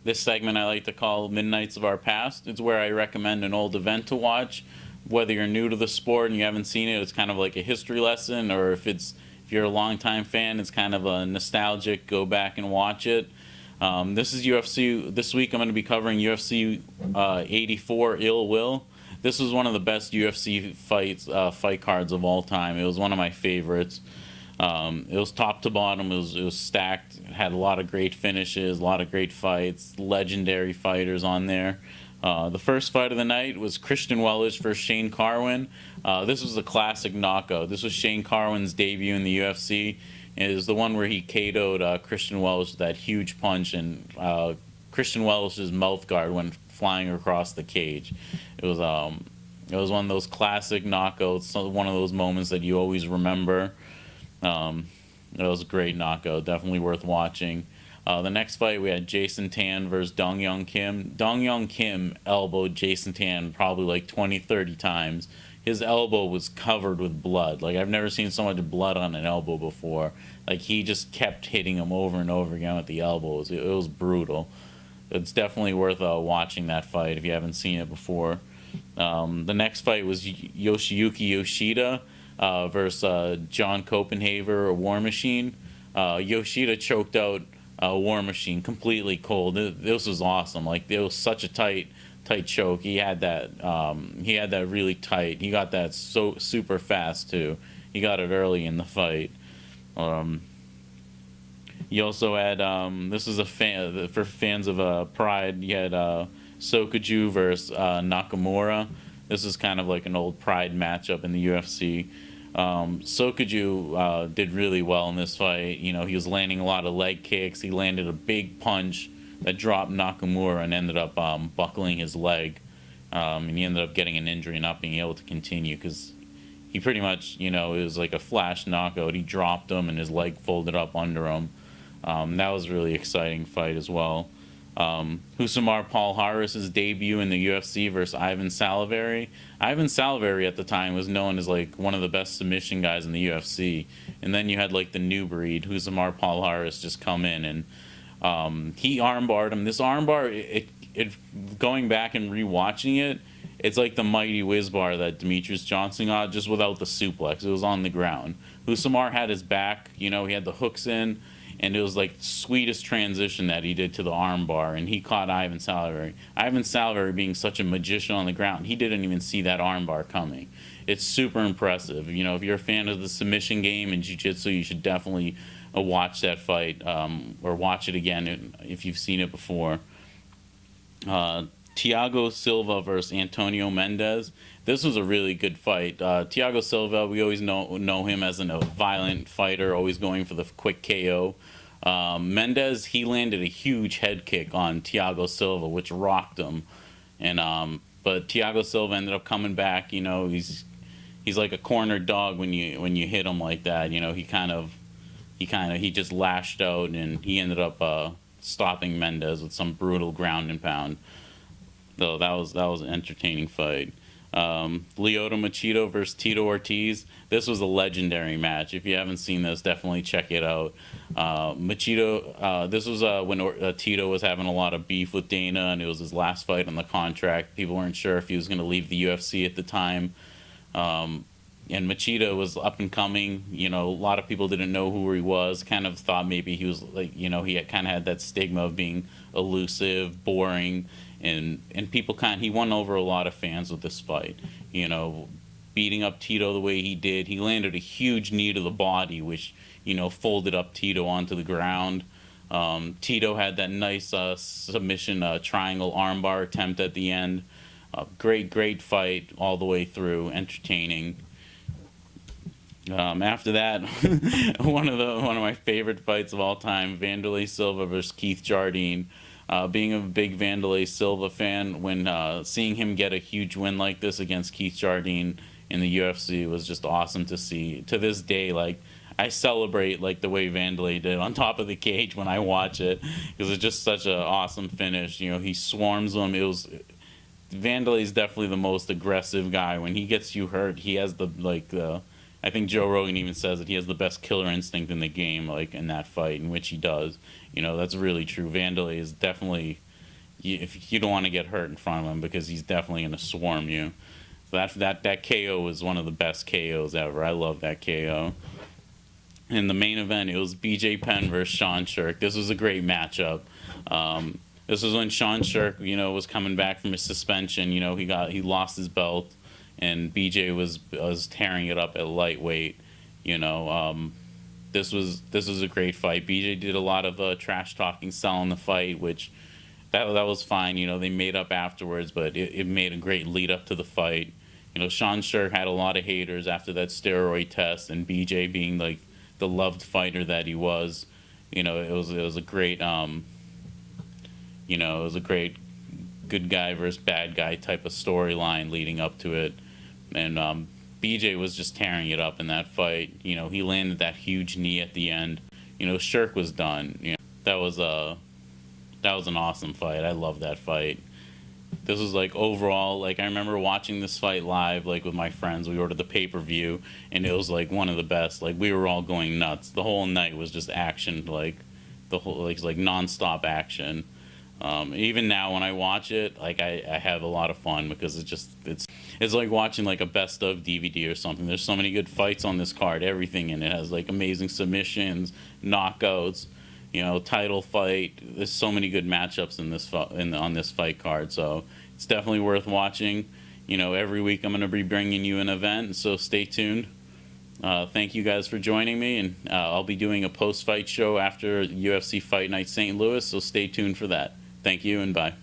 This segment I like to call Midnights of Our Past. It's where I recommend an old event to watch. Whether you're new to the sport and you haven't seen it, it's kind of like a history lesson, or if you're a longtime fan, it's kind of a nostalgic go back and watch it. This is UFC. This week I'm going to be covering UFC 84 Ill Will. This was one of the best UFC fight cards of all time. It was one of my favorites. It was top to bottom. It was stacked. It had a lot of great finishes, a lot of great fights, legendary fighters on there. The first fight of the night was Christian Wellich versus Shane Carwin. This was a classic knockout. This was Shane Carwin's debut in the UFC. It was the one where he KO'd Christian Wellich with that huge punch, and Christian Wellich's mouth guard went flying across the cage. It was one of those classic knockouts, one of those moments that you always remember. It was a great knockout, definitely worth watching. The next fight, we had Jason Tan versus Dong Young Kim. Dong Young Kim elbowed Jason Tan probably like 20, 30 times. His elbow was covered with blood. Like, I've never seen so much blood on an elbow before. Like, he just kept hitting him over and over again with the elbows. It was brutal. It's definitely worth watching that fight if you haven't seen it before. The next fight was Yoshiyuki Yoshida versus John Copenhaver or War Machine. Yoshida choked out War Machine completely cold. This was awesome. Like, it was such a tight choke. He had that really tight. He got that so super fast too. He got it early in the fight. You also had this is a fan for fans of Pride. You had Sokoju versus Nakamura. This is kind of like an old Pride matchup in the UFC. Sokoju did really well in this fight. You know, he was landing a lot of leg kicks. He landed a big punch that dropped Nakamura and ended up buckling his leg. And he ended up getting an injury and not being able to continue because he pretty much, you know, it was like a flash knockout. He dropped him and his leg folded up under him. That was a really exciting fight as well. Husamar Palhares' debut in the UFC versus Ivan Salivary. Ivan Salivary at the time was known as like one of the best submission guys in the UFC. And then you had like the new breed, Husamar Palhares, just come in and he armbarred him. This armbar, it going back and rewatching it, it's like the mighty whiz bar that Demetrius Johnson got, just without the suplex. It was on the ground. Husamar had his back, you know, he had the hooks in, and it was like the sweetest transition that he did to the armbar, and he caught Ivan Salivary. Ivan Salivary, being such a magician on the ground, he didn't even see that armbar coming. It's super impressive. You know, if you're a fan of the submission game and jiu-jitsu, you should definitely watch that fight or watch it again if you've seen it before. Thiago Silva versus Antonio Mendez. This was a really good fight. Thiago Silva, we always know him as a violent fighter, always going for the quick KO. Mendez, he landed a huge head kick on Thiago Silva, which rocked him. And but Thiago Silva ended up coming back. You know, he's like a cornered dog when you hit him like that. You know, he just lashed out and he ended up stopping Mendez with some brutal ground and pound. So that was an entertaining fight. Lyoto Machida versus Tito Ortiz. This was a legendary match. If you haven't seen this, definitely check it out. Machida, this was when Tito was having a lot of beef with Dana, and it was his last fight on the contract. People weren't sure if he was going to leave the UFC at the time. And Machida was up and coming. You know, a lot of people didn't know who he was. Kind of thought maybe he was like, you know, he kind of had that stigma of being elusive, boring. And people he won over a lot of fans with this fight. You know, beating up Tito the way he did. He landed a huge knee to the body, which, you know, folded up Tito onto the ground. Tito had that nice submission triangle armbar attempt at the end. Great fight all the way through. Entertaining. After that, one of my favorite fights of all time, Vanderlei Silva versus Keith Jardine. Being a big Vanderlei Silva fan, when seeing him get a huge win like this against Keith Jardine in the UFC was just awesome to see. To this day, like, I celebrate like the way Vanderlei did on top of the cage when I watch it, because it's just such an awesome finish. You know, he swarms them. Vanderlei's definitely the most aggressive guy. When he gets you hurt, he has I think Joe Rogan even says that he has the best killer instinct in the game, like in that fight, in which he does. You know, that's really true. Vanderlei is definitely if you don't want to get hurt in front of him because he's definitely going to swarm you. So that KO was one of the best KOs ever. I love that KO. In the main event, it was BJ Penn versus Sean Sherk. This was a great matchup. This was when Sean Sherk, was coming back from his suspension. He lost his belt, and BJ was tearing it up at lightweight. This was a great fight. BJ did a lot of trash talking, selling the fight, which that was fine. They made up afterwards, but it made a great lead up to the fight. Sean Sherk had a lot of haters after that steroid test, and BJ being like the loved fighter that he was, it was a great good guy versus bad guy type of storyline leading up to it, and BJ was just tearing it up in that fight. He landed that huge knee at the end. Sherk was done. That was an awesome fight. I love that fight. This was overall, I remember watching this fight live with my friends. We ordered the pay-per-view, and it was one of the best. We were all going nuts. The whole night was just action, the whole non-stop action. Even now when I watch it, I have a lot of fun because it's like watching a best of DVD or something. There's so many good fights on this card. Everything in it has amazing submissions, knockouts, title fight. There's so many good matchups on this fight card. So it's definitely worth watching. Every week I'm going to be bringing you an event, so stay tuned. Thank you guys for joining me, and I'll be doing a post-fight show after UFC Fight Night St. Louis, so stay tuned for that. Thank you, and bye.